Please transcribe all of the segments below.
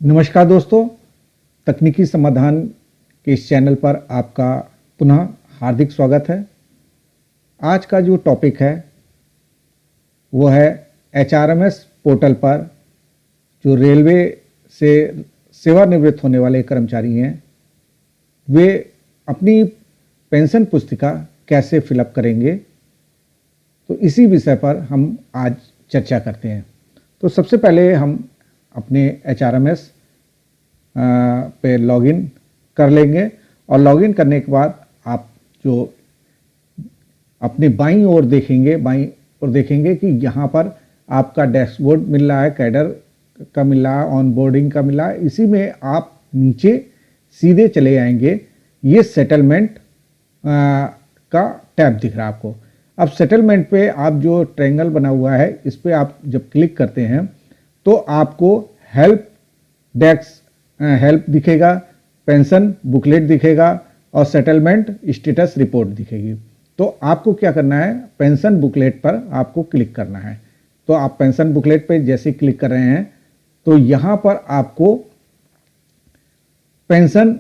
नमस्कार दोस्तों, तकनीकी समाधान के इस चैनल पर आपका पुनः हार्दिक स्वागत है। आज का जो टॉपिक है वो है एचआरएमएस पोर्टल पर जो रेलवे से सेवानिवृत्त होने वाले कर्मचारी हैं वे अपनी पेंशन पुस्तिका कैसे फिलअप करेंगे, तो इसी विषय पर हम आज चर्चा करते हैं। तो सबसे पहले हम अपने एचआरएमएस पे लॉगिन कर लेंगे और लॉगिन करने के बाद आप जो अपने बाईं ओर देखेंगे कि यहाँ पर आपका डैशबोर्ड मिल रहा है, कैडर का मिल रहा है, ऑन बोर्डिंग का मिल रहा है। इसी में आप नीचे सीधे चले आएंगे, ये सेटलमेंट का टैब दिख रहा है आपको। अब सेटलमेंट पे आप जो ट्रायंगल बना हुआ है इस पे आप जब क्लिक करते हैं तो आपको हेल्प दिखेगा, पेंशन बुकलेट दिखेगा और सेटलमेंट स्टेटस रिपोर्ट दिखेगी। तो आपको क्या करना है, पेंशन बुकलेट पर आपको क्लिक करना है। तो आप पेंशन बुकलेट पे जैसे क्लिक कर रहे हैं तो यहाँ पर आपको पेंशन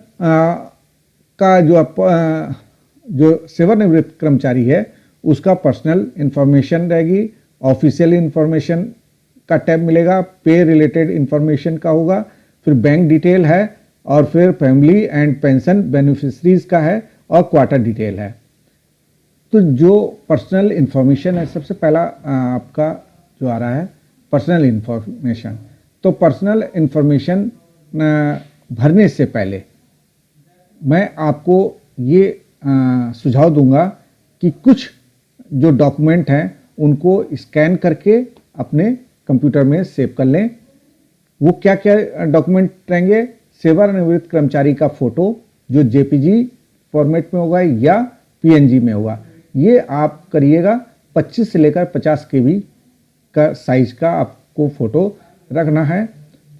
का जो सेवानिवृत्त कर्मचारी है उसका पर्सनल इंफॉर्मेशन रहेगी, ऑफिशियल इंफॉर्मेशन का टैब मिलेगा, पे रिलेटेड इंफॉर्मेशन का होगा, फिर बैंक डिटेल है और फिर फैमिली एंड पेंशन बेनिफिशरीज का है और क्वार्टर डिटेल है। तो जो पर्सनल इंफॉर्मेशन है, सबसे पहला आपका जो आ रहा है पर्सनल इंफॉर्मेशन। तो पर्सनल इंफॉर्मेशन भरने से पहले मैं आपको ये सुझाव दूंगा कि कुछ जो डॉक्यूमेंट हैं उनको स्कैन करके अपने कंप्यूटर में सेव कर लें। वो क्या क्या डॉक्यूमेंट रहेंगे, सेवानिवृत्त कर्मचारी का फोटो जो जेपीजी फॉर्मेट में होगा या पीएनजी में होगा। ये आप करिएगा 25 से लेकर 50 केबी का साइज का आपको फोटो रखना है।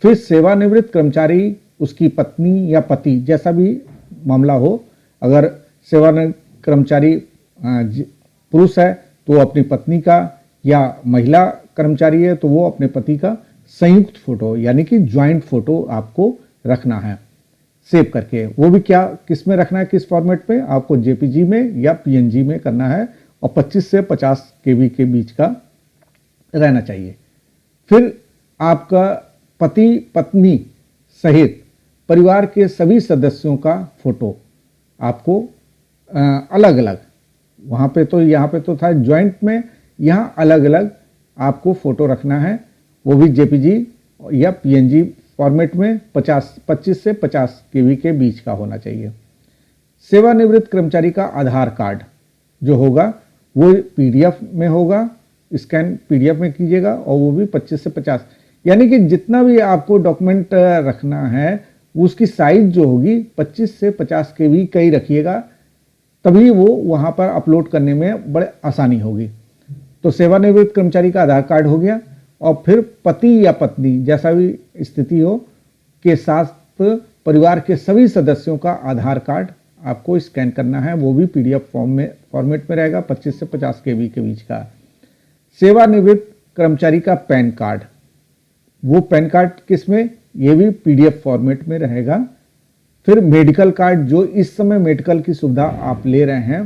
फिर सेवानिवृत्त कर्मचारी, उसकी पत्नी या पति जैसा भी मामला हो, अगर सेवानिवृत्त कर्मचारी पुरुष है तो अपनी पत्नी का, या महिला कर्मचारी है तो वो अपने पति का संयुक्त फोटो यानी कि ज्वाइंट फोटो आपको रखना है सेव करके। वो भी किस में रखना है, किस फॉर्मेट पे, आपको जेपीजी में या पीएनजी में करना है और 25 से 50 केबी के बीच का रहना चाहिए। फिर आपका पति पत्नी सहित परिवार के सभी सदस्यों का फोटो आपको अलग अलग, वहाँ पे तो यहाँ पे तो था ज्वाइंट में, यहाँ अलग अलग आपको फोटो रखना है, वो भी जेपीजी या पीएनजी फॉर्मेट में 25 से 50 केबी के बीच का होना चाहिए। सेवानिवृत्त कर्मचारी का आधार कार्ड जो होगा वो पीडीएफ में होगा, स्कैन पीडीएफ में कीजिएगा और वो भी 25 से 50, यानी कि जितना भी आपको डॉक्यूमेंट रखना है उसकी साइज जो होगी 25 से 50 केबी का ही रखिएगा, तभी वो वहाँ पर अपलोड करने में बड़े आसानी होगी। तो सेवानिवृत्त कर्मचारी का आधार कार्ड हो गया और फिर पति या पत्नी जैसा भी स्थिति हो के साथ परिवार के सभी सदस्यों का आधार कार्ड आपको स्कैन करना है, वो भी पीडीएफ फॉर्मेट में रहेगा 25 से 50 केबी के बीच का। सेवानिवृत्त कर्मचारी का पैन कार्ड, वो पैन कार्ड किस में, ये भी पीडीएफ फॉर्मेट में रहेगा। फिर मेडिकल कार्ड, जो इस समय मेडिकल की सुविधा आप ले रहे हैं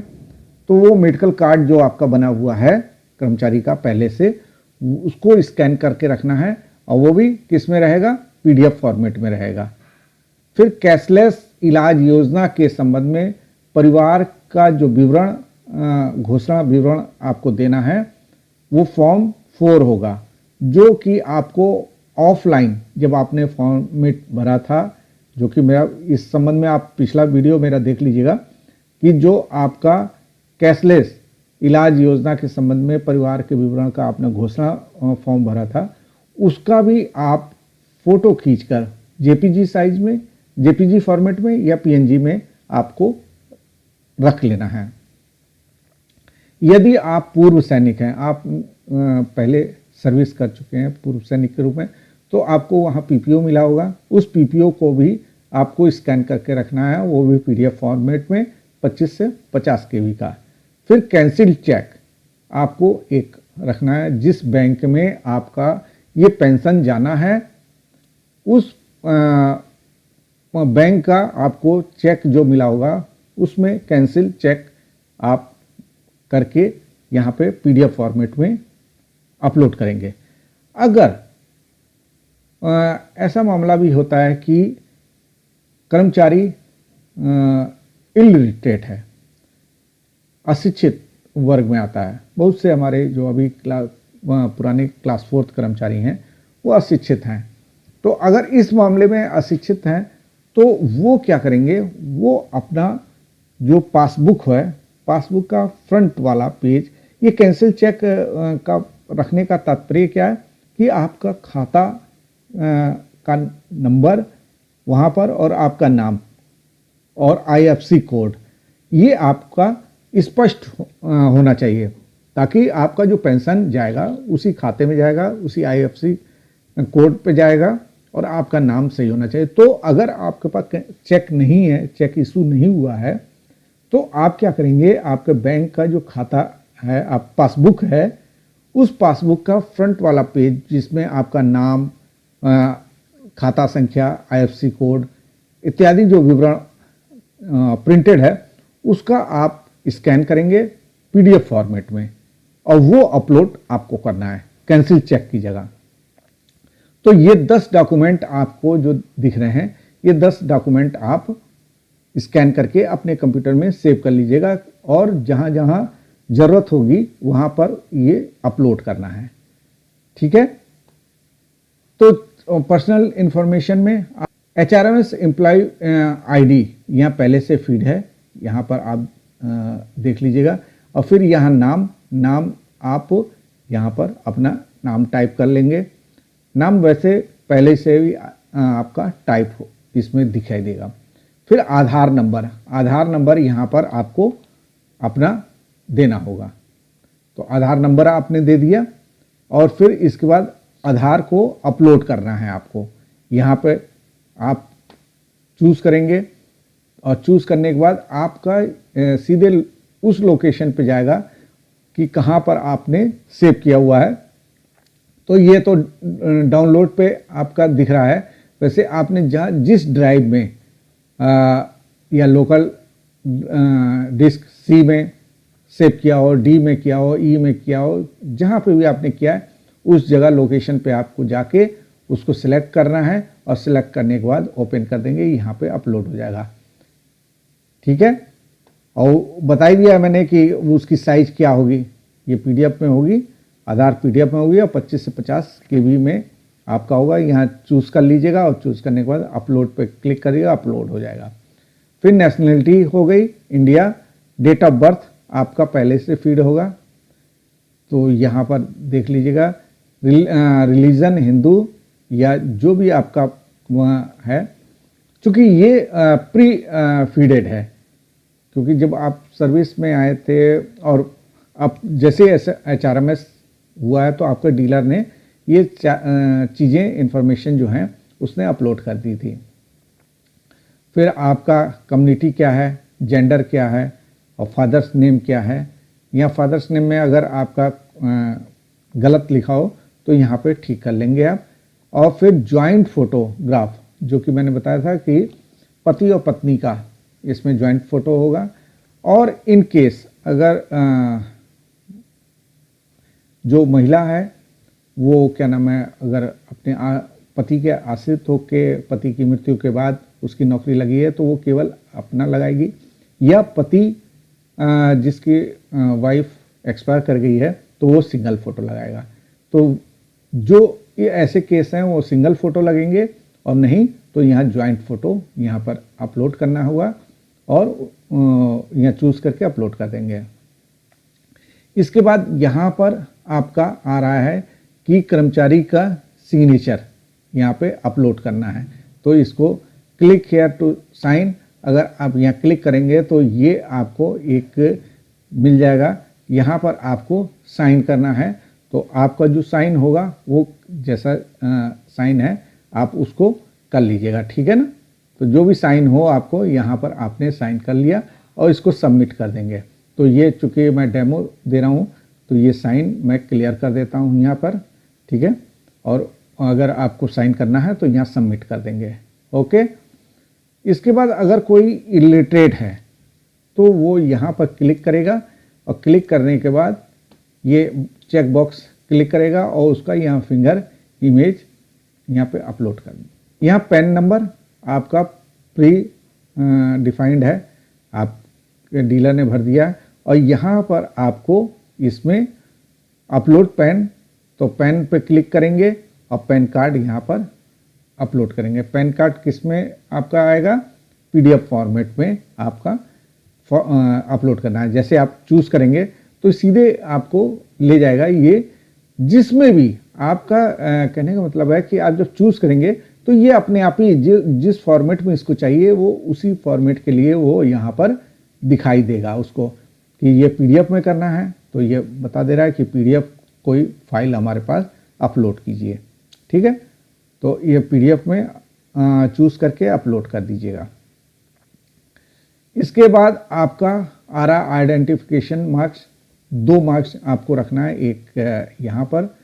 तो वो मेडिकल कार्ड जो आपका बना हुआ है कर्मचारी का पहले से, उसको स्कैन करके रखना है और वो भी किस में रहेगा, पीडीएफ फॉर्मेट में रहेगा। फिर कैशलेस इलाज योजना के संबंध में परिवार का जो विवरण, घोषणा विवरण आपको देना है, वो फॉर्म 4 होगा, जो कि आपको ऑफलाइन जब आपने फॉर्मेट भरा था, जो कि मेरा इस संबंध में आप पिछला वीडियो मेरा देख लीजिएगा कि जो आपका कैशलेस इलाज योजना के संबंध में परिवार के विवरण का आपने घोषणा फॉर्म भरा था, उसका भी आप फोटो खींचकर जेपीजी साइज में, जेपीजी फॉर्मेट में या पीएनजी में आपको रख लेना है। यदि आप पूर्व सैनिक हैं, आप पहले सर्विस कर चुके हैं पूर्व सैनिक के रूप में, तो आपको वहाँ पीपीओ मिला होगा, उस पीपीओ को भी आपको स्कैन करके रखना है, वो भी पीडीएफ फॉर्मेट में 25 से 50 केबी का। फिर कैंसिल चेक आपको एक रखना है, जिस बैंक में आपका ये पेंशन जाना है उस बैंक का आपको चेक जो मिला होगा उसमें कैंसिल चेक आप करके यहाँ पे पीडीएफ फॉर्मेट में अपलोड करेंगे। अगर ऐसा मामला भी होता है कि कर्मचारी इलिटरेट है, अशिक्षित वर्ग में आता है, बहुत से हमारे जो अभी पुराने क्लास 4 कर्मचारी हैं वो अशिक्षित हैं। तो अगर इस मामले में अशिक्षित हैं तो वो क्या करेंगे, वो अपना जो पासबुक है, पासबुक का फ्रंट वाला पेज, ये कैंसिल चेक का रखने का तात्पर्य क्या है कि आपका खाता का नंबर वहाँ पर और आपका नाम और आईएफएससी कोड ये आपका स्पष्ट होना चाहिए, ताकि आपका जो पेंशन जाएगा उसी खाते में जाएगा, उसी आईएफएससी कोड पे जाएगा और आपका नाम सही होना चाहिए। तो अगर आपके पास चेक नहीं है, चेक इशू नहीं हुआ है, तो आप क्या करेंगे, आपके बैंक का जो खाता है, आप पासबुक है, उस पासबुक का फ्रंट वाला पेज जिसमें आपका नाम, खाता संख्या, आईएफएससी कोड इत्यादि जो विवरण प्रिंटेड है उसका आप स्कैन करेंगे पीडीएफ फॉर्मेट में और वो अपलोड आपको करना है कैंसिल चेक की जगह। तो ये 10 डॉक्यूमेंट आपको जो दिख रहे हैं, ये 10 डॉक्यूमेंट आप स्कैन करके अपने कंप्यूटर में सेव कर लीजिएगा और जहां जहां जरूरत होगी वहां पर ये अपलोड करना है। ठीक है। तो पर्सनल इंफॉर्मेशन में HRMS एम्प्लॉय आईडी यहाँ पहले से फीड है, यहाँ पर आप देख लीजिएगा। और फिर यहाँ नाम आप यहाँ पर अपना नाम टाइप कर लेंगे। नाम वैसे पहले से भी आपका टाइप हो इसमें दिखाई देगा। फिर आधार नंबर यहाँ पर आपको अपना देना होगा। तो आधार नंबर आपने दे दिया और फिर इसके बाद आधार को अपलोड करना है आपको। यहाँ पे आप चूज़ करेंगे और चूज़ करने के बाद आपका सीधे उस लोकेशन पे जाएगा कि कहाँ पर आपने सेव किया हुआ है। तो ये तो डाउनलोड पे आपका दिख रहा है। वैसे आपने जहाँ जिस ड्राइव में या लोकल डिस्क सी में सेव किया हो, डी में किया हो, ई में किया हो, जहाँ पे भी आपने किया है उस जगह लोकेशन पे आपको जाके उसको सिलेक्ट करना है और सिलेक्ट करने के बाद ओपन कर देंगे, यहाँ पे अपलोड हो जाएगा। ठीक है। और बता ही दिया मैंने कि उसकी साइज़ क्या होगी, ये पीडीएफ में होगी, आधार पीडीएफ में होगी और 25 से 50 केबी में आपका होगा। यहाँ चूज़ कर लीजिएगा और चूज़ करने के बाद अपलोड पे क्लिक करिएगा, अपलोड हो जाएगा। फिर नेशनलिटी हो गई इंडिया, डेट ऑफ बर्थ आपका पहले से फीड होगा, तो यहाँ पर देख लीजिएगा। रिलीजन हिंदू या जो भी आपका वहाँ है, चूँकि ये प्री फीडेड है, क्योंकि जब आप सर्विस में आए थे और अब जैसे HRMS हुआ है तो आपके डीलर ने ये चीज़ें इंफॉर्मेशन जो हैं उसने अपलोड कर दी थी। फिर आपका कम्युनिटी क्या है, जेंडर क्या है और फादर्स नेम क्या है। यहाँ फादर्स नेम में अगर आपका गलत लिखा हो तो यहाँ पे ठीक कर लेंगे आप। और फिर जॉइंट फोटोग्राफ, जो कि मैंने बताया था कि पति और पत्नी का इसमें जॉइंट फोटो होगा। और इन केस अगर जो महिला है वो क्या नाम है, अगर अपने पति के आश्रित होकर पति की मृत्यु के बाद उसकी नौकरी लगी है तो वो केवल अपना लगाएगी, या पति जिसकी वाइफ एक्सपायर कर गई है तो वो सिंगल फ़ोटो लगाएगा। तो जो ये ऐसे केस हैं वो सिंगल फ़ोटो लगेंगे और नहीं तो यहाँ जॉइंट फ़ोटो यहाँ पर अपलोड करना होगा और यहाँ चूज़ करके अपलोड कर देंगे। इसके बाद यहाँ पर आपका आ रहा है कि कर्मचारी का सिग्नेचर यहाँ पे अपलोड करना है। तो इसको क्लिक हियर टू साइन, अगर आप यहाँ क्लिक करेंगे तो ये आपको एक मिल जाएगा, यहाँ पर आपको साइन करना है। तो आपका जो साइन होगा वो जैसा साइन है आप उसको कर लीजिएगा। ठीक है ना। तो जो भी साइन हो आपको यहाँ पर आपने साइन कर लिया और इसको सबमिट कर देंगे। तो ये चूँकि मैं डेमो दे रहा हूँ तो ये साइन मैं क्लियर कर देता हूँ यहाँ पर। ठीक है। और अगर आपको साइन करना है तो यहाँ सबमिट कर देंगे। ओके, इसके बाद अगर कोई इलिटरेट है तो वो यहाँ पर क्लिक करेगा और क्लिक करने के बाद ये चेक बॉक्स क्लिक करेगा और उसका यहाँ फिंगर इमेज यहाँ पे अपलोड कर दें। यहाँ पैन नंबर आपका प्री डिफाइंड है, आप डीलर ने भर दिया है और यहाँ पर आपको इसमें अपलोड पैन, तो पैन पे क्लिक करेंगे और पैन कार्ड यहाँ पर अपलोड करेंगे। पैन कार्ड किस में आपका आएगा, पीडीएफ फॉर्मेट में आपका अपलोड करना है। जैसे आप चूज़ करेंगे तो सीधे आपको ले जाएगा ये, जिसमें भी आपका कहने का मतलब है कि आप जब चूज़ करेंगे तो ये अपने आप ही जिस फॉर्मेट में इसको चाहिए वो उसी फॉर्मेट के लिए वो यहाँ पर दिखाई देगा उसको कि ये पीडीएफ में करना है, तो ये बता दे रहा है कि पीडीएफ कोई फाइल हमारे पास अपलोड कीजिए। ठीक है, तो ये पीडीएफ में चूज़ करके अपलोड कर दीजिएगा। इसके बाद आपका आ रहा आइडेंटिफिकेशन मार्क्स, 2 मार्क्स आपको रखना है। एक यहाँ पर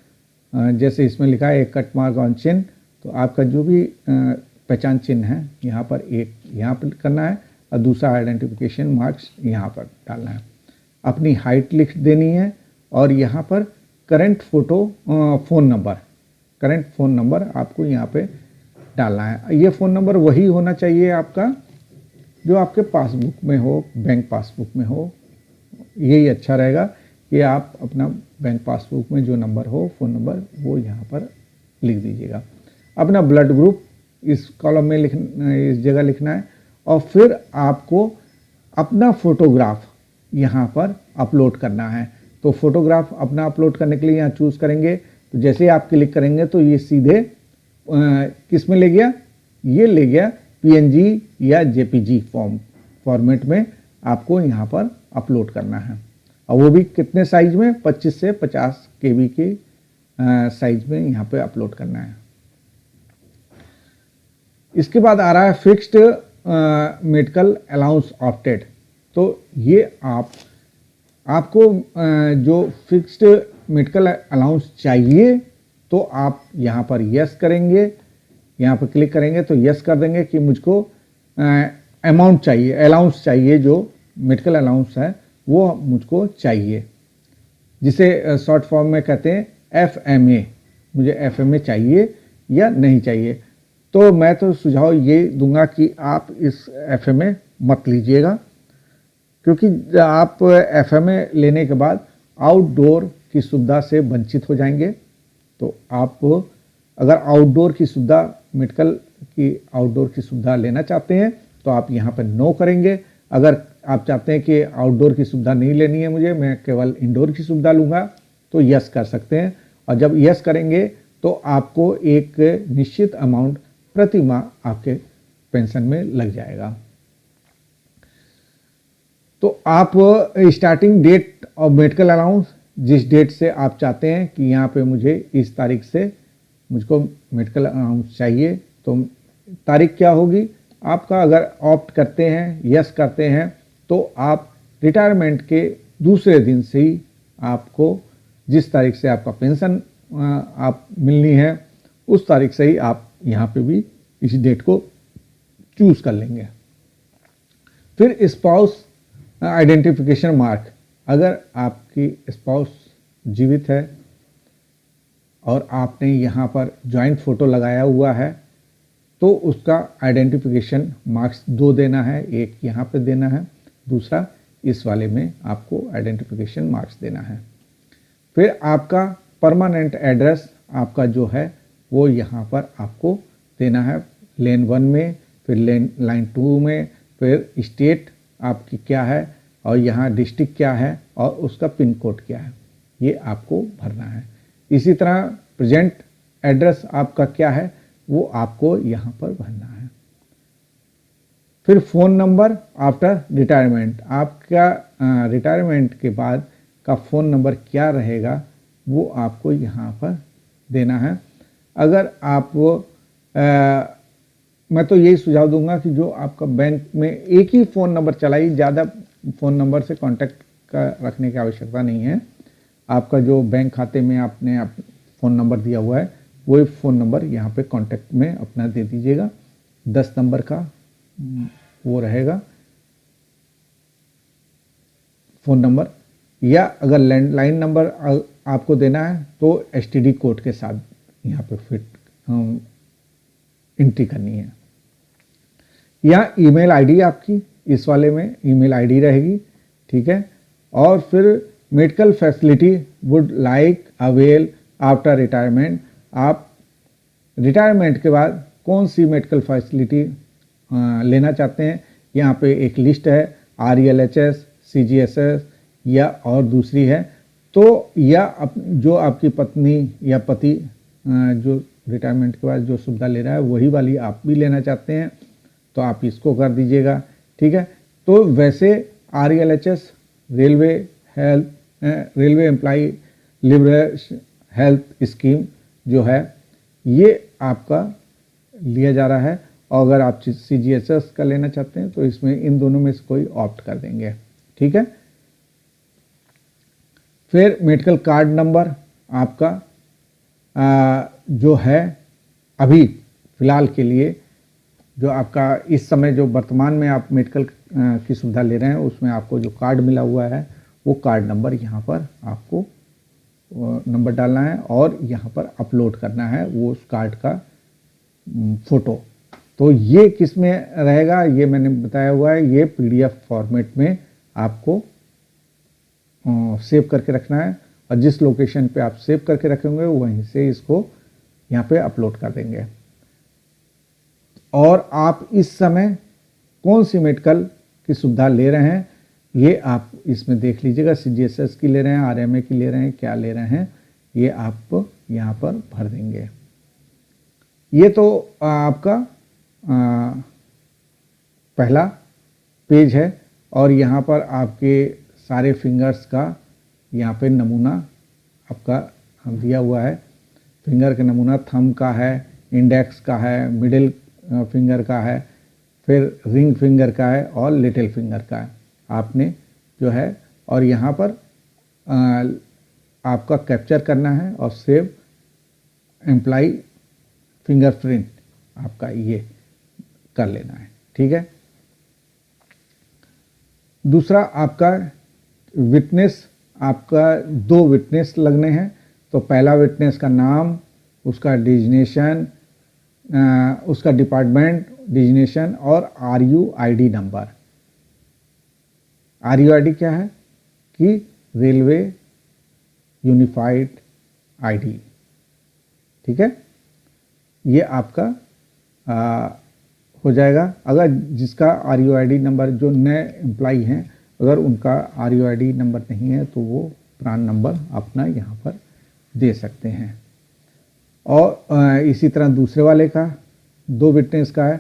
जैसे इसमें लिखा है एक कट मार्क ऑन चिन्ह, तो आपका जो भी पहचान चिन्ह है यहाँ पर एक यहाँ पर करना है और दूसरा आइडेंटिफिकेशन मार्क्स यहाँ पर डालना है। अपनी हाइट लिख देनी है और यहाँ पर करंट फ़ोन नंबर आपको यहाँ पे डालना है। ये फ़ोन नंबर वही होना चाहिए आपका जो आपके पासबुक में हो, बैंक पासबुक में हो। यही अच्छा रहेगा कि आप अपना बैंक पासबुक में जो नंबर हो, फ़ोन नंबर, वो यहाँ पर लिख दीजिएगा। अपना ब्लड ग्रुप इस कॉलम में इस जगह लिखना है और फिर आपको अपना फ़ोटोग्राफ यहाँ पर अपलोड करना है। तो फोटोग्राफ अपना अपलोड करने के लिए यहाँ चूज़ करेंगे, तो जैसे ही आप क्लिक करेंगे तो ये सीधे किस में ले गया, ये ले गया पीएनजी या जेपीजी फॉर्मेट में आपको यहाँ पर अपलोड करना है। और वो भी कितने साइज में, 25 से 50 केबी के साइज में यहाँ पे अपलोड करना है। इसके बाद आ रहा है फिक्स्ड मेडिकल अलाउंस ऑप्टेड। तो ये आपको जो फिक्स्ड मेडिकल अलाउंस चाहिए तो आप यहाँ पर यस करेंगे, यहाँ पर क्लिक करेंगे तो यस कर देंगे कि मुझको अमाउंट चाहिए, अलाउंस चाहिए, जो मेडिकल अलाउंस है वो मुझको चाहिए, जिसे शॉर्ट फॉर्म में कहते हैं एफएमए। मुझे एफएमए चाहिए या नहीं चाहिए। तो मैं तो सुझाव ये दूंगा कि आप इस एफएमए मत लीजिएगा, क्योंकि आप एफएमए लेने के बाद आउटडोर की सुविधा से वंचित हो जाएंगे। तो आप अगर आउटडोर की सुविधा, मेडिकल की आउटडोर की सुविधा लेना चाहते हैं तो आप यहाँ पर नो करेंगे। अगर आप चाहते हैं कि आउटडोर की सुविधा नहीं लेनी है मुझे, मैं केवल इंडोर की सुविधा लूँगा, तो यस कर सकते हैं। और जब यस करेंगे तो आपको एक निश्चित अमाउंट प्रति माह आपके पेंशन में लग जाएगा। तो आप starting date of medical allowance, जिस डेट से आप चाहते हैं कि यहाँ पे मुझे इस तारीख से मुझको मेडिकल अलाउंस चाहिए, तो तारीख क्या होगी आपका। अगर ऑप्ट करते हैं, यस करते हैं, तो आप रिटायरमेंट के दूसरे दिन से ही आपको जिस तारीख से आपका पेंशन आप मिलनी है उस तारीख से ही आप यहाँ पे भी इस डेट को चूज़ कर लेंगे। फिर स्पाउस आइडेंटिफिकेशन मार्क, अगर आपकी स्पाउस जीवित है और आपने यहाँ पर जॉइंट फ़ोटो लगाया हुआ है तो उसका आइडेंटिफिकेशन मार्क्स 2 देना है, एक यहाँ पे देना है, दूसरा इस वाले में आपको आइडेंटिफिकेशन मार्क्स देना है। फिर आपका परमानेंट एड्रेस आपका जो है वो यहाँ पर आपको देना है, लेन 1 में, फिर लाइन 2 में, फिर स्टेट आपकी क्या है और यहाँ डिस्ट्रिक्ट क्या है और उसका पिन कोड क्या है, ये आपको भरना है। इसी तरह प्रेजेंट एड्रेस आपका क्या है वो आपको यहाँ पर भरना है। फिर फ़ोन नंबर आफ्टर रिटायरमेंट, आपका रिटायरमेंट के बाद का फ़ोन नंबर क्या रहेगा वो आपको यहाँ पर देना है। अगर आप मैं तो यही सुझाव दूंगा कि जो आपका बैंक में एक ही फ़ोन नंबर चलाइए, ज़्यादा फ़ोन नंबर से कांटेक्ट रखने की आवश्यकता नहीं है। आपका जो बैंक खाते में आपने फ़ोन नंबर दिया हुआ है वो फ़ोन नंबर यहाँ पे कॉन्टैक्ट में अपना दे दीजिएगा। 10 नंबर का वो रहेगा फ़ोन नंबर, या अगर लैंडलाइन नंबर आपको देना है तो एसटीडी कोड के साथ यहाँ पे फिट एंट्री करनी है। या ईमेल आईडी आपकी इस वाले में ईमेल आईडी रहेगी, ठीक है। और फिर medical facility would like avail after retirement, आप रिटायरमेंट के बाद कौन सी मेडिकल फैसिलिटी लेना चाहते हैं। यहाँ पे एक लिस्ट है, RELHS, CGHS या और दूसरी है। तो या जो आपकी पत्नी या पति जो रिटायरमेंट के बाद जो सुविधा ले रहा है वही वाली आप भी लेना चाहते हैं तो आप इसको कर दीजिएगा, ठीक है। तो वैसे RELHS railway employ liberation health scheme जो है ये आपका लिया जा रहा है, और अगर आप CGHS का लेना चाहते हैं तो इसमें इन दोनों में से कोई ऑप्ट कर देंगे, ठीक है। फिर मेडिकल कार्ड नंबर आपका जो है अभी फ़िलहाल के लिए जो आपका इस समय जो वर्तमान में आप मेडिकल की सुविधा ले रहे हैं उसमें आपको जो कार्ड मिला हुआ है वो कार्ड नंबर यहाँ पर आपको नंबर डालना है और यहाँ पर अपलोड करना है वो उस कार्ड का फ़ोटो। तो ये किस में रहेगा ये मैंने बताया हुआ है, ये PDF फॉर्मेट में आपको सेव करके रखना है, और जिस लोकेशन पे आप सेव करके रखेंगे वहीं से इसको यहाँ पे अपलोड कर देंगे। और आप इस समय कौन सी मेडिकल की सुविधा ले रहे हैं ये आप इसमें देख लीजिएगा। CGHS की ले रहे हैं, RMA की ले रहे हैं, क्या ले रहे हैं ये आप यहाँ पर भर देंगे। ये तो आपका पहला पेज है, और यहाँ पर आपके सारे फिंगर्स का यहाँ पे नमूना आपका दिया हुआ है। फिंगर का नमूना थंब का है, इंडेक्स का है, मिडिल फिंगर का है, फिर रिंग फिंगर का है और लिटिल फिंगर का है आपने जो है। और यहाँ पर आपका कैप्चर करना है और सेव एम्प्लॉय फिंगरप्रिंट आपका ये कर लेना है, ठीक है। दूसरा आपका विटनेस, आपका 2 विटनेस लगने हैं। तो पहला विटनेस का नाम, उसका डिजिग्नेशन, उसका डिपार्टमेंट डिजिग्नेशन और RUID नंबर। RUID क्या है कि रेलवे यूनिफाइड ID, ठीक है। ये आपका हो जाएगा। अगर जिसका RUID नंबर जो नए एम्प्लॉई हैं अगर उनका RUID नंबर नहीं है तो वो प्रान नंबर अपना यहाँ पर दे सकते हैं। और इसी तरह दूसरे वाले का 2 विटनेस का है,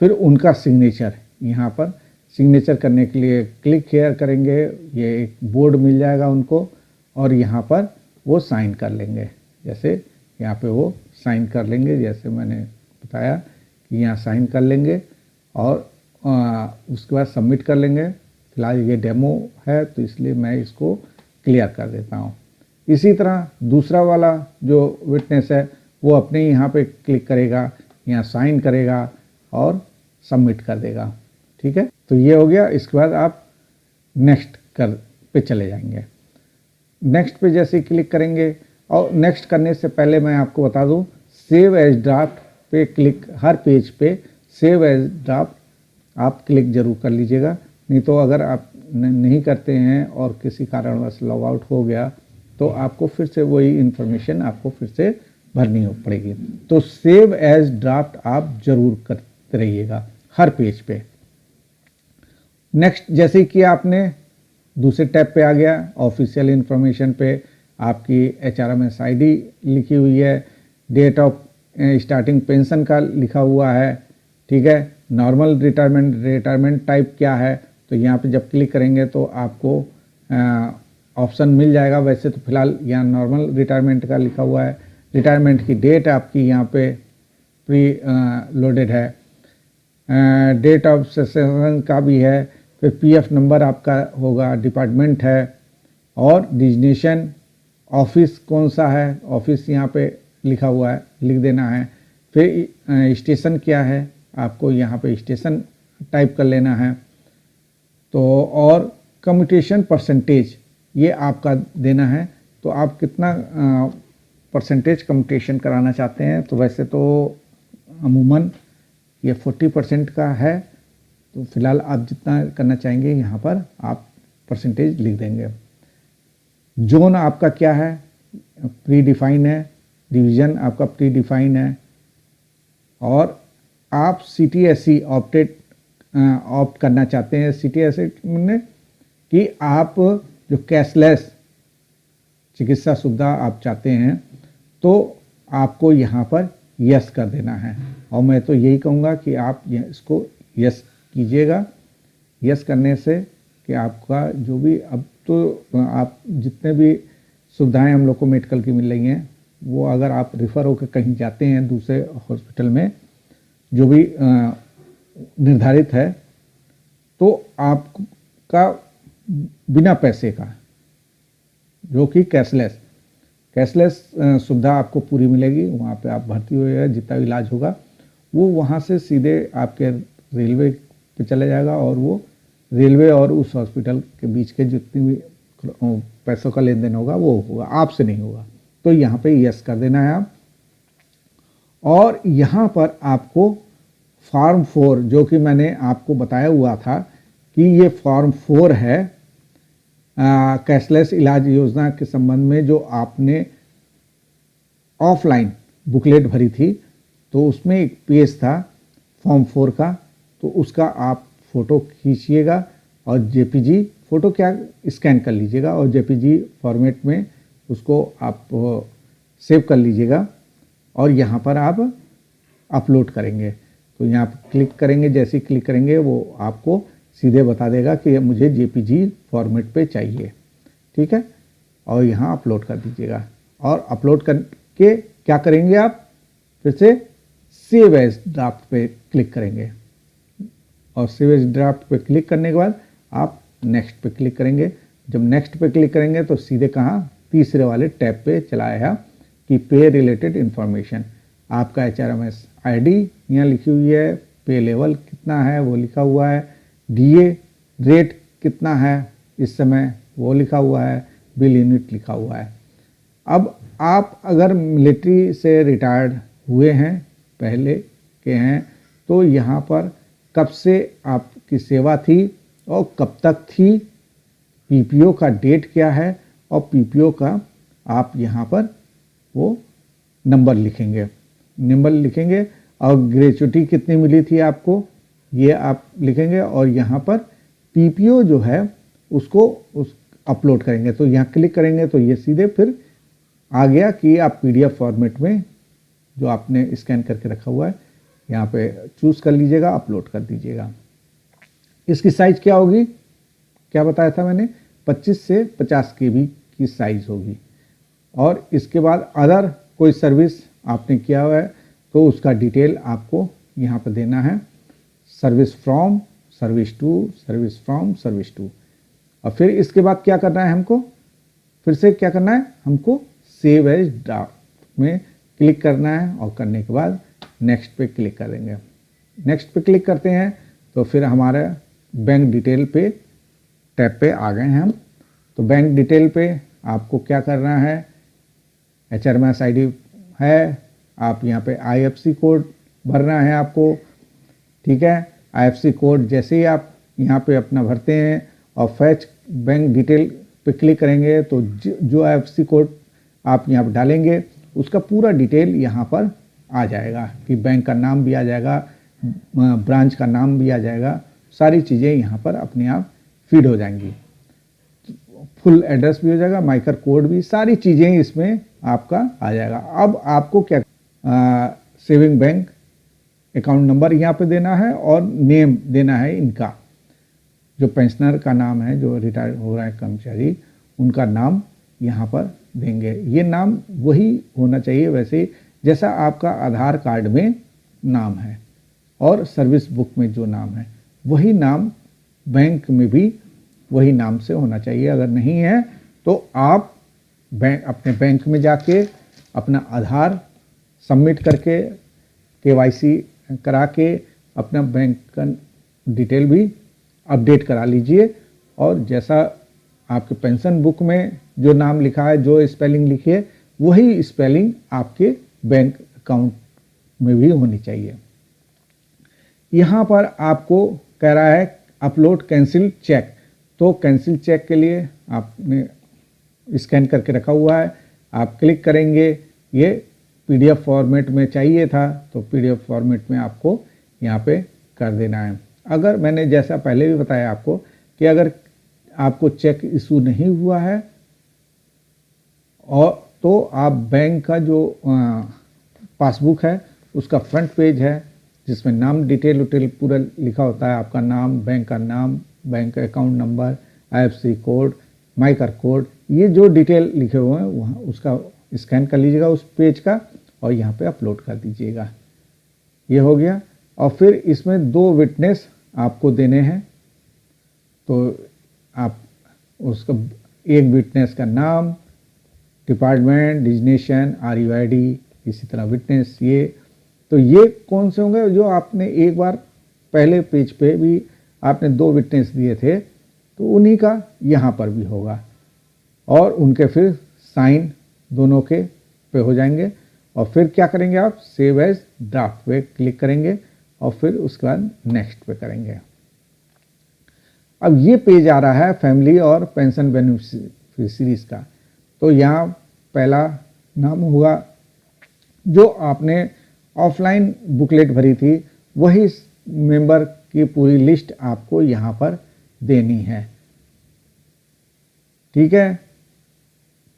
फिर उनका सिग्नेचर, यहाँ पर सिग्नेचर करने के लिए क्लिक हेयर करेंगे, ये एक बोर्ड मिल जाएगा उनको और यहाँ पर वो साइन कर लेंगे। जैसे यहाँ पे वो साइन कर लेंगे, जैसे मैंने बताया कि यहाँ साइन कर लेंगे और उसके बाद सबमिट कर लेंगे। फिलहाल ये डेमो है तो इसलिए मैं इसको क्लियर कर देता हूँ। इसी तरह दूसरा वाला जो विटनेस है वो अपने यहाँ पे क्लिक करेगा, यहाँ साइन करेगा और सबमिट कर देगा, ठीक है। तो ये हो गया। इसके बाद आप नेक्स्ट पे चले जाएंगे। नेक्स्ट पे जैसे क्लिक करेंगे, और नेक्स्ट करने से पहले मैं आपको बता दूं, सेव एज ड्राफ्ट पे क्लिक, हर पेज पे सेव एज ड्राफ्ट आप क्लिक जरूर कर लीजिएगा। नहीं तो अगर आप नहीं करते हैं और किसी कारणवश लॉग आउट हो गया तो आपको फिर से वही इन्फॉर्मेशन आपको फिर से भरनी हो पड़ेगी। तो सेव एज ड्राफ्ट आप जरूर करते रहिएगा हर पेज पे। नेक्स्ट जैसे कि आपने दूसरे टैब पे आ गया, ऑफिशियल इन्फॉर्मेशन पे आपकी HRMS ID लिखी हुई है, डेट ऑफ स्टार्टिंग पेंशन का लिखा हुआ है, ठीक है। नॉर्मल रिटायरमेंट टाइप क्या है, तो यहाँ पे जब क्लिक करेंगे तो आपको ऑप्शन मिल जाएगा। वैसे तो फिलहाल यहाँ नॉर्मल रिटायरमेंट का लिखा हुआ है। रिटायरमेंट की डेट आपकी यहाँ पे प्री लोडेड है, डेट ऑफ सेशन का भी है, फिर PF नंबर आपका होगा, डिपार्टमेंट है और डिजिग्नेशन, ऑफिस कौन सा है, ऑफिस यहाँ पे लिखा हुआ है लिख देना है। फिर स्टेशन क्या है, आपको यहाँ पे स्टेशन टाइप कर लेना है। तो और कम्यूटेशन परसेंटेज ये आपका देना है, तो आप कितना परसेंटेज कम्यूटेशन कराना चाहते हैं। तो वैसे तो अमूमन ये 40% का है, तो फिलहाल आप जितना करना चाहेंगे यहाँ पर आप परसेंटेज लिख देंगे। जोन आपका क्या है, प्री डिफाइन है। डिवीज़न आपका प्री डिफाइन है। और आप CTSE ऑप्ट करना चाहते हैं। CTSE में कि आप जो कैशलेस चिकित्सा सुविधा आप चाहते हैं, तो आपको यहाँ पर यस कर देना है। और मैं तो यही कहूँगा कि आप इसको यस कीजिएगा। यस करने से कि आपका जो भी अब तो आप जितने भी सुविधाएं हम लोग को मेडिकल की मिल रही हैं, वो अगर आप रेफ़र होकर कहीं जाते हैं दूसरे हॉस्पिटल में जो भी निर्धारित है, तो आपका बिना पैसे का जो कि कैशलेस सुविधा आपको पूरी मिलेगी। वहाँ पे आप भर्ती होइएगा, जितना भी इलाज होगा वो वहाँ से सीधे आपके रेलवे पे चला जाएगा, और वो रेलवे और उस हॉस्पिटल के बीच के जितनी भी पैसों का लेन देन होगा वो होगा, आपसे नहीं होगा। तो यहाँ पे यस कर देना है आप। और यहाँ पर आपको फॉर्म 4 जो कि मैंने आपको बताया हुआ था कि ये फॉर्म 4 है कैशलेस इलाज योजना के संबंध में, जो आपने ऑफलाइन बुकलेट भरी थी, तो उसमें एक पेज था फॉर्म 4 का। तो उसका आप फ़ोटो खींचिएगा और JPG फ़ोटो क्या स्कैन कर लीजिएगा और JPG फॉर्मेट में उसको आप सेव कर लीजिएगा और यहाँ पर आप अपलोड करेंगे। तो यहाँ पर क्लिक करेंगे, जैसे ही क्लिक करेंगे वो आपको सीधे बता देगा कि मुझे JPG फॉर्मेट पे चाहिए, ठीक है। और यहाँ अपलोड कर दीजिएगा। और अपलोड करके क्या करेंगे आप, फिर से सेव एज ड्राफ्ट पे क्लिक करेंगे। और सेव एज ड्राफ्ट पे क्लिक करने के बाद आप नेक्स्ट पे क्लिक करेंगे। जब नेक्स्ट पे क्लिक करेंगे तो सीधे कहाँ, तीसरे वाले टैब पे चला आएगा कि पे रिलेटेड इन्फॉर्मेशन। आपका HRMS ID यहाँ लिखी हुई है, पे लेवल कितना है वो लिखा हुआ है, DA रेट कितना है इस समय वो लिखा हुआ है, बिल यूनिट लिखा हुआ है। अब आप अगर मिलिट्री से रिटायर्ड हुए हैं, पहले के हैं, तो यहाँ पर कब से आपकी सेवा थी और कब तक थी, PPO का डेट क्या है, और PPO का आप यहाँ पर वो नंबर लिखेंगे और ग्रेचुटी कितनी मिली थी आपको ये आप लिखेंगे। और यहाँ पर PPO जो है उसको अपलोड करेंगे। तो यहाँ क्लिक करेंगे तो ये सीधे फिर आ गया कि आप PDF फॉर्मेट में जो आपने स्कैन करके रखा हुआ है यहाँ पे चूज़ कर लीजिएगा, अपलोड कर दीजिएगा। इसकी साइज़ क्या होगी, क्या बताया था मैंने, 25 से 50 KB की साइज़ होगी। और इसके बाद अदर कोई सर्विस आपने किया हुआ है तो उसका डिटेल आपको यहाँ पर देना है, service from, service to, service from, service to. और फिर इसके बाद क्या करना है हमको, फिर से क्या करना है हमको, सेव एज ड्राफ्ट में क्लिक करना है। और करने के बाद नेक्स्ट पे क्लिक करेंगे। नेक्स्ट पे क्लिक करते हैं तो फिर हमारे बैंक डिटेल पे टैब पे आ गए हैं हम। तो बैंक डिटेल पे आपको क्या करना है, HRMS ID है, आप यहाँ पे IFSC कोड भरना है आपको, ठीक है। IFSC कोड जैसे ही आप यहाँ पे अपना भरते हैं और फैच बैंक डिटेल पे क्लिक करेंगे तो जो IFSC कोड आप यहाँ पर डालेंगे उसका पूरा डिटेल यहाँ पर आ जाएगा कि बैंक का नाम भी आ जाएगा, ब्रांच का नाम भी आ जाएगा, सारी चीज़ें यहाँ पर अपने आप फीड हो जाएंगी, फुल एड्रेस भी हो जाएगा, माइकर कोड भी, सारी चीज़ें इसमें आपका आ जाएगा। अब आपको क्या सेविंग बैंक अकाउंट नंबर यहाँ पे देना है और नेम देना है इनका, जो पेंशनर का नाम है, जो रिटायर हो रहा है कर्मचारी, उनका नाम यहाँ पर देंगे। ये नाम वही होना चाहिए वैसे जैसा आपका आधार कार्ड में नाम है और सर्विस बुक में जो नाम है वही नाम बैंक में भी वही नाम से होना चाहिए। अगर नहीं है तो आप बैंक अपने बैंक में जाके अपना आधार सबमिट करके केवाईसी करा के अपना बैंक का डिटेल भी अपडेट करा लीजिए। और जैसा आपके पेंशन बुक में जो नाम लिखा है, जो स्पेलिंग लिखी है, वही स्पेलिंग आपके बैंक अकाउंट में भी होनी चाहिए। यहाँ पर आपको कह रहा है अपलोड कैंसिल चेक। तो कैंसिल चेक के लिए आपने स्कैन करके रखा हुआ है, आप क्लिक करेंगे। ये पीडीएफ फॉर्मेट में चाहिए था तो पीडीएफ फॉर्मेट में आपको यहाँ पे कर देना है। अगर मैंने जैसा पहले भी बताया आपको कि अगर आपको चेक इशू नहीं हुआ है और तो आप बैंक का जो पासबुक है उसका फ्रंट पेज है जिसमें नाम डिटेल पूरा लिखा होता है, आपका नाम, बैंक का नाम, bank account number, IFSC code, MICR code, ये जो डिटेल लिखे हुए हैं वहाँ उसका स्कैन कर लीजिएगा उस पेज का और यहाँ पे अपलोड कर दीजिएगा। ये हो गया। और फिर इसमें 2 विटनेस आपको देने हैं। तो आप उसका एक विटनेस का नाम, डिपार्टमेंट, डिजिग्नेशन, RUID, इसी तरह विटनेस। तो ये कौन से होंगे? जो आपने एक बार पहले पेज पे भी आपने 2 विटनेस दिए थे तो उन्हीं का यहाँ पर भी होगा और उनके फिर साइन दोनों के पे हो जाएंगे। और फिर क्या करेंगे आप? सेव एज ड्राफ्ट पे क्लिक करेंगे और फिर उसके बाद नेक्स्ट पे करेंगे। अब ये पेज आ रहा है फैमिली और पेंशन बेनिफिशरीज का। तो यहाँ पहला नाम होगा जो आपने ऑफलाइन बुकलेट भरी थी, वही मेंबर की पूरी लिस्ट आपको यहाँ पर देनी है। ठीक है,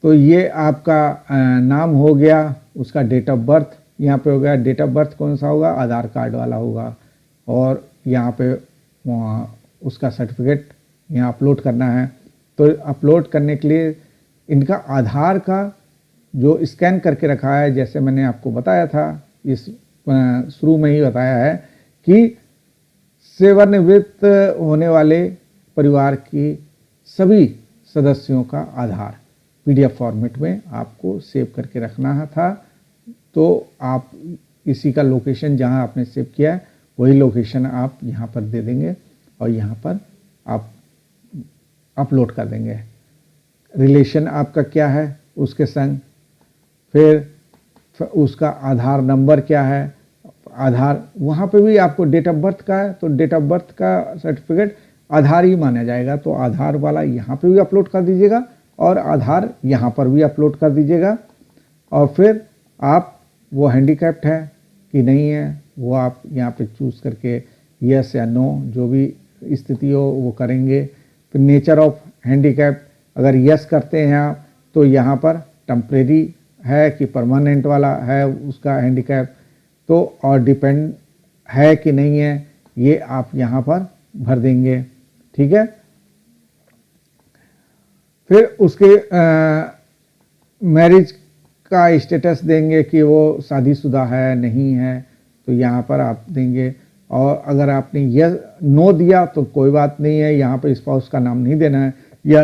तो ये आपका नाम हो गया, उसका डेट ऑफ बर्थ यहाँ पे हो गया। डेट ऑफ बर्थ कौन सा होगा? आधार कार्ड वाला होगा। और यहाँ पे उसका सर्टिफिकेट यहाँ अपलोड करना है। तो अपलोड करने के लिए इनका आधार का जो स्कैन करके रखा है, जैसे मैंने आपको बताया था, इस शुरू में ही बताया है कि सेवानिवृत्त होने वाले परिवार की सभी सदस्यों का आधार पीडीएफ फॉर्मेट में आपको सेव करके रखना था। तो आप इसी का लोकेशन जहां आपने सेव किया है वही लोकेशन आप यहां पर दे देंगे और यहां पर आप अपलोड कर देंगे। रिलेशन आपका क्या है उसके संग, फिर उसका आधार नंबर क्या है, आधार वहाँ पे भी आपको डेट ऑफ बर्थ का है तो डेट ऑफ बर्थ का सर्टिफिकेट आधार ही माना जाएगा। तो आधार वाला यहाँ पे भी अपलोड कर दीजिएगा और आधार यहाँ पर भी अपलोड कर दीजिएगा। और फिर आप वो हैंडीकैप्ड है कि नहीं है वो आप यहाँ पे चूज़ करके यस या नो जो भी स्थिति हो वो करेंगे। फिर नेचर ऑफ हैंडीकैप, अगर यस करते हैं आप तो यहाँ पर टेम्परेरी है कि परमानेंट वाला है उसका हैंडीकैप, तो और डिपेंड है कि नहीं है ये आप यहाँ पर भर देंगे। ठीक है, फिर उसके मैरिज का स्टेटस देंगे कि वो शादीशुदा है नहीं है तो यहाँ पर आप देंगे। और अगर आपने यस नो दिया तो कोई बात नहीं है, यहाँ पे स्पाउस का नाम नहीं देना है। या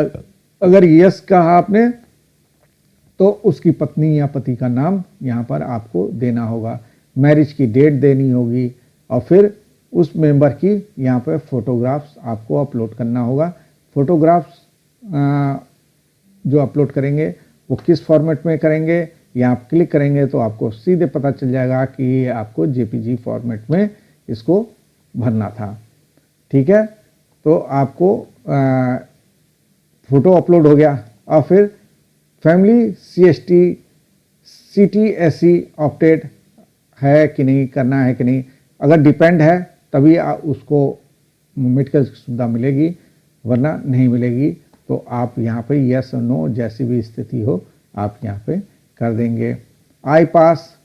अगर यस कहा आपने तो उसकी पत्नी या पति का नाम यहाँ पर आपको देना होगा, मैरिज की डेट देनी होगी और फिर उस मेंबर की यहाँ पे फोटोग्राफ्स आपको अपलोड करना होगा। फोटोग्राफ्स जो अपलोड करेंगे वो किस फॉर्मेट में करेंगे, यहाँ आप क्लिक करेंगे तो आपको सीधे पता चल जाएगा कि ये आपको जेपीजी फॉर्मेट में इसको भरना था। ठीक है, तो आपको फोटो अपलोड हो गया। और फिर फैमिली CTSE ऑप्टेड है कि नहीं, करना है कि नहीं। अगर डिपेंड है तभी उसको मेडिकल सुविधा मिलेगी वरना नहीं मिलेगी। तो आप यहाँ पे यस और नो जैसी भी स्थिति हो आप यहाँ पे कर देंगे। आई पास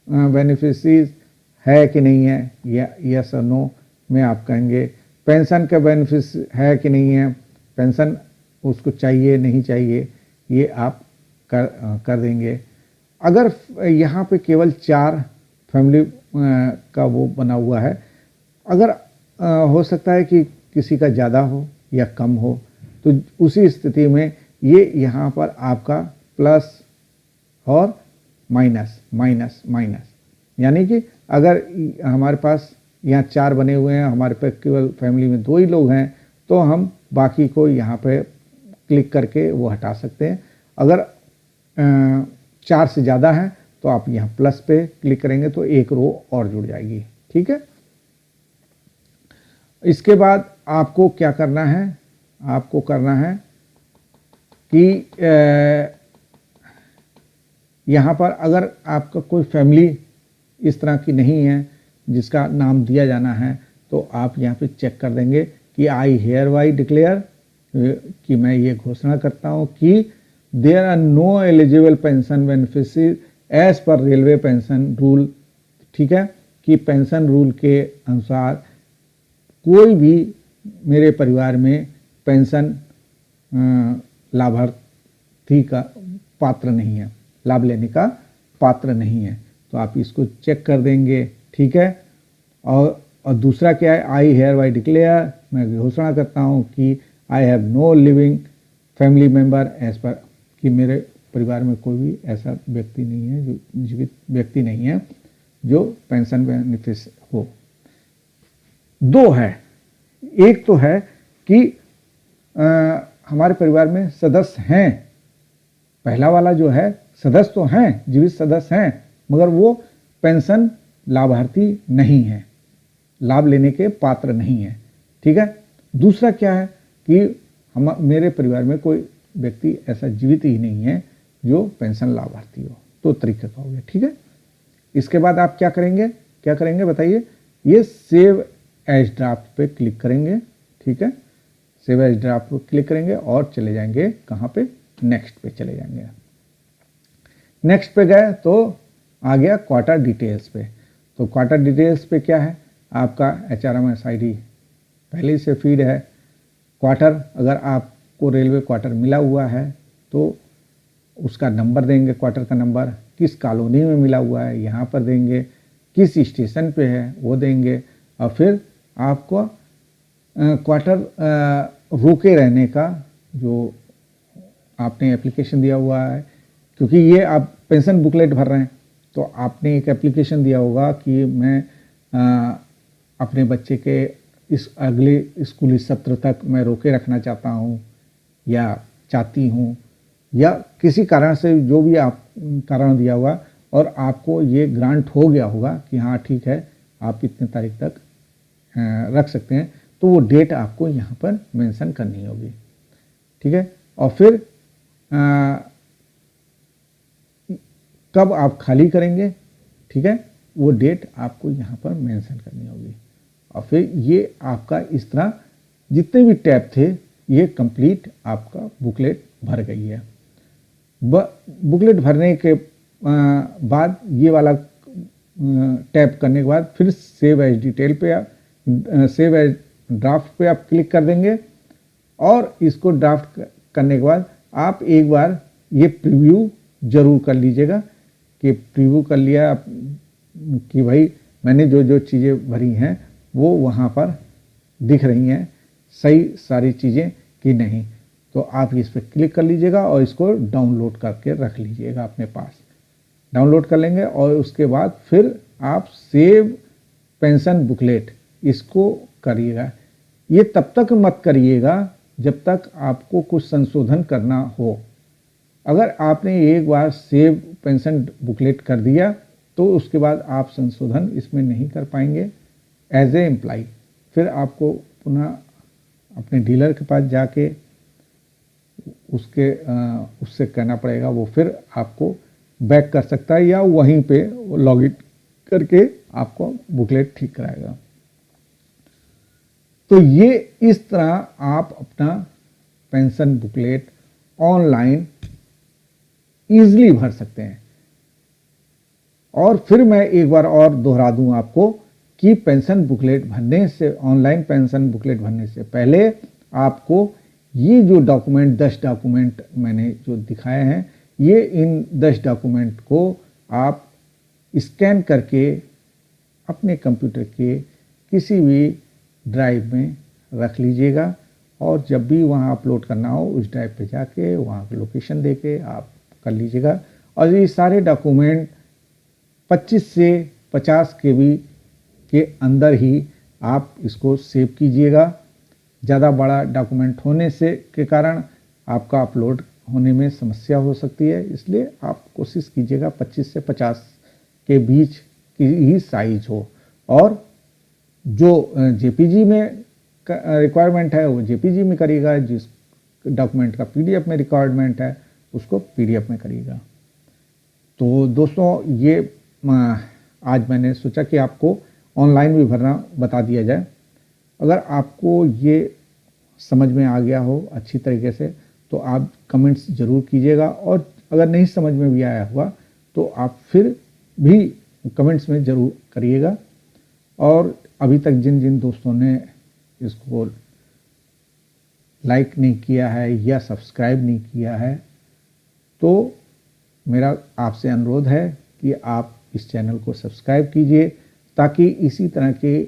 बेनिफिशरीज है कि नहीं है, या यस और नो में आप कहेंगे। पेंशन का बेनिफिट है कि नहीं है, पेंशन उसको चाहिए नहीं चाहिए, ये आप कर देंगे। अगर यहाँ पे केवल 4 फैमिली का वो बना हुआ है, अगर हो सकता है कि किसी का ज़्यादा हो या कम हो तो उसी स्थिति में ये यहाँ पर आपका प्लस और माइनस माइनस माइनस, यानी कि अगर हमारे पास यहाँ 4 बने हुए हैं, हमारे पे केवल फैमिली में 2 ही लोग हैं, तो हम बाकी को यहाँ पे क्लिक करके वो हटा सकते हैं। अगर 4 से ज़्यादा है तो आप यहाँ प्लस पे क्लिक करेंगे तो एक रो और जुड़ जाएगी। ठीक है, इसके बाद आपको क्या करना है, आपको करना है कि यहाँ पर अगर आपका कोई फैमिली इस तरह की नहीं है जिसका नाम दिया जाना है, तो आप यहाँ पे चेक कर देंगे कि आई हेयर बाई डिक्लेयर, कि मैं ये घोषणा करता हूँ कि there are no eligible pension beneficiary as per railway pension rule. ठीक है, कि पेंशन रूल के अनुसार कोई भी मेरे परिवार में पेंशन लाभार्थी का पात्र नहीं है, लाभ लेने का पात्र नहीं है, तो आप इसको चेक कर देंगे। ठीक है, और दूसरा क्या है, आई हेयर बाई डिक्लेयर, मैं घोषणा करता हूँ कि I have no living family member as per, कि मेरे परिवार में कोई भी ऐसा व्यक्ति नहीं है, जो जीवित व्यक्ति नहीं है जो पेंशन बेनिफिट हो। 2 है, एक तो है कि हमारे परिवार में सदस्य हैं, पहला वाला जो है सदस्य तो हैं, जीवित सदस्य हैं, मगर वो पेंशन लाभार्थी नहीं है, लाभ लेने के पात्र नहीं है। ठीक है, दूसरा क्या है कि मेरे परिवार में कोई व्यक्ति ऐसा जीवित ही नहीं है जो पेंशन लाभार्थी हो, तो तरीके का हो गया। ठीक है, इसके बाद आप क्या करेंगे बताइए, ये सेव एज ड्राफ्ट पे क्लिक करेंगे। ठीक है, सेव एज ड्राफ्ट पे क्लिक करेंगे और चले जाएंगे कहाँ पे, नेक्स्ट पे चले जाएंगे। नेक्स्ट पे गए तो आ गया क्वार्टर डिटेल्स पे। तो क्वार्टर डिटेल्स पे क्या है, आपका HRMS ID पहले से फीड है। क्वार्टर, अगर आपको रेलवे क्वार्टर मिला हुआ है तो उसका नंबर देंगे, क्वार्टर का नंबर, किस कॉलोनी में मिला हुआ है यहाँ पर देंगे, किस स्टेशन पे है वो देंगे, और फिर आपको क्वार्टर रोके रहने का जो आपने एप्लीकेशन दिया हुआ है, क्योंकि ये आप पेंशन बुकलेट भर रहे हैं तो आपने एक एप्लीकेशन दिया होगा कि मैं अपने बच्चे के इस अगले स्कूली सत्र तक मैं रोके रखना चाहता हूँ या चाहती हूँ, या किसी कारण से जो भी आप कारण दिया होगा और आपको ये ग्रांट हो गया होगा कि हाँ ठीक है आप इतने तारीख तक रख सकते हैं, तो वो डेट आपको यहाँ पर मेंशन करनी होगी। ठीक है, और फिर कब आप खाली करेंगे, ठीक है, वो डेट आपको यहाँ पर मेंशन करनी होगी। और फिर ये आपका इस तरह जितने भी टैब थे ये कंप्लीट आपका बुकलेट भर गई है। बुकलेट भरने के बाद ये वाला टैप करने के बाद फिर सेव एज डिटेल पे आप सेव एज ड्राफ्ट पे आप क्लिक कर देंगे, और इसको ड्राफ्ट करने के बाद आप एक बार ये प्रीव्यू जरूर कर लीजिएगा कि प्रीव्यू कर लिया आप, कि भाई मैंने जो जो चीज़ें भरी हैं वो वहाँ पर दिख रही हैं सही सारी चीज़ें कि नहीं, तो आप इस पर क्लिक कर लीजिएगा और इसको डाउनलोड करके रख लीजिएगा अपने पास। डाउनलोड कर लेंगे और उसके बाद फिर आप सेव पेंशन बुकलेट इसको करिएगा। ये तब तक मत करिएगा जब तक आपको कुछ संशोधन करना हो। अगर आपने एक बार सेव पेंशन बुकलेट कर दिया तो उसके बाद आप संशोधन इसमें नहीं कर पाएंगे एज ए एम्प्लॉय। फिर आपको पुनः अपने डीलर के पास जाके उससे कहना पड़ेगा, वो फिर आपको बैक कर सकता है या वहीं पे लॉग इन करके आपको बुकलेट ठीक कराएगा। तो ये इस तरह आप अपना पेंशन बुकलेट ऑनलाइन ईजिली भर सकते हैं। और फिर मैं एक बार और दोहरा दूं आपको कि पेंशन बुकलेट भरने से, ऑनलाइन पेंशन बुकलेट भरने से पहले आपको ये जो डॉक्यूमेंट 10 डॉक्यूमेंट मैंने जो दिखाए हैं, ये इन 10 डॉक्यूमेंट को आप स्कैन करके अपने कंप्यूटर के किसी भी ड्राइव में रख लीजिएगा, और जब भी वहाँ अपलोड करना हो उस ड्राइव पे जाके वहाँ की लोकेशन देके आप कर लीजिएगा। और ये सारे डॉक्यूमेंट 25 से 50 KB के अंदर ही आप इसको सेव कीजिएगा। ज़्यादा बड़ा डॉक्यूमेंट होने से के कारण आपका अपलोड होने में समस्या हो सकती है, इसलिए आप कोशिश कीजिएगा 25 से 50 के बीच की ही साइज हो। और जो JPG में रिक्वायरमेंट है वो JPG में करिएगा, जिस डॉक्यूमेंट का PDF में रिक्वायरमेंट है उसको PDF में करिएगा। तो दोस्तों ये आज मैंने सोचा कि आपको ऑनलाइन भी भरना बता दिया जाए। अगर आपको ये समझ में आ गया हो अच्छी तरीके से तो आप कमेंट्स ज़रूर कीजिएगा, और अगर नहीं समझ में भी आया हुआ तो आप फिर भी कमेंट्स में ज़रूर करिएगा। और अभी तक जिन जिन दोस्तों ने इसको लाइक नहीं किया है या सब्सक्राइब नहीं किया है तो मेरा आपसे अनुरोध है कि आप इस चैनल को सब्सक्राइब कीजिए, ताकि इसी तरह के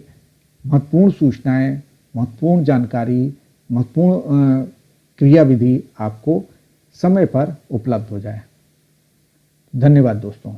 महत्वपूर्ण सूचनाएं, महत्वपूर्ण जानकारी, महत्वपूर्ण क्रियाविधि आपको समय पर उपलब्ध हो जाए। धन्यवाद दोस्तों।